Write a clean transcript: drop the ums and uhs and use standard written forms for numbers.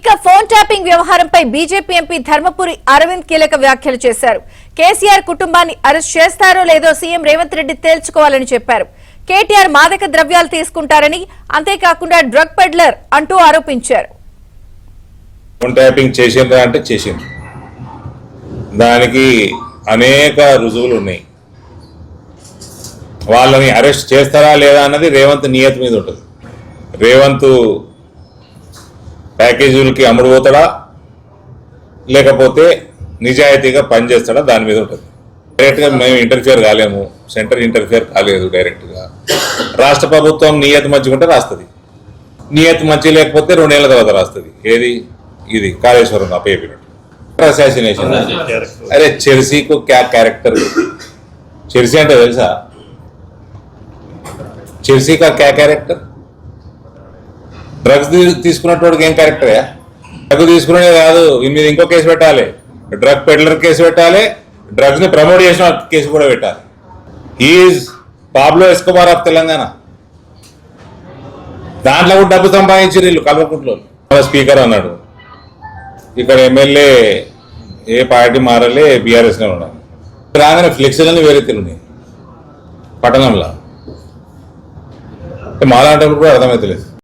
ఇక phone tapping వ్యవహారంపై BJP MP Dharmapuri Arvind కీలక వ్యాఖ్యలు చేశారు. కేసీఆర్ కుటుంబాన్ని అరెస్ట్ చేస్తారో లేదో సీఎం రేవంత్ రెడ్డి తేల్చుకోవాలని చెప్పారు. కేటీఆర్ మాదక ద్రవ్యాలు తీసుకుంటారని, అంతేకాకుండా డ్రగ్ పెడ్లర్ అంటూ ఆరోపించారు. ఫోన్ ట్యాపింగ్ చేసిండ్రా అంటే చేసిండ్రు, దానికి అనేక రుజువులు ఉన్నాయి. వాళ్ళని అరెస్ట్ చేస్తారా లేదా అన్నది రేవంత్ నియతి మీద ఉంటుంది. రేవంత్ ప్యాకేజీలకి అమ్ముడు పోతాడా లేకపోతే నిజాయితీగా పనిచేస్తాడా దాని మీద ఉంటుంది. డైరెక్ట్గా మేము ఇంటర్ఫియర్ కాలేము, సెంటర్ ఇంటర్ఫియర్ కాలేదు. డైరెక్ట్గా రాష్ట్ర ప్రభుత్వం నియతి మంచిగుంటే రాస్తుంది, నియతి మంచి లేకపోతే 2 ఏళ్ల తర్వాత రాస్తుంది. ఏది ఇది కాళేశ్వరం అప్పయ్యపినట్టు అసాసినేషన్. అరే చెర్సీకు క్యా క్యారెక్టర్, చెర్సీ అంటే తెలుసా? చెర్సీ కా క్యా క్యారెక్టర్? డ్రగ్స్ తీసుకున్నటువంటి ఏం క్యారెక్టరే? డ్రగ్ తీసుకునే కాదు, దీని మీద ఇంకో కేసు పెట్టాలి, డ్రగ్ పెడ్లర్ కేసు పెట్టాలి, డ్రగ్స్ ని ప్రమోట్ చేసిన కేసు కూడా పెట్టాలి. He's Pablo Escobar of Telangana. దాంట్లో కూడా డబ్బు సంపాదించారు వీళ్ళు కల్వకుంట్లో. స్పీకర్ అన్నాడు, ఇక్కడ ఎమ్మెల్యే ఏ పార్టీ మారాలి, బీఆర్ఎస్నే ఉన్నాను. రాగానే ఫ్లెక్సీలన్నీ వేరే తిరుగున్నాయి పట్టణంలో. మాలాంటి కూడా అర్థమవుతలేదు.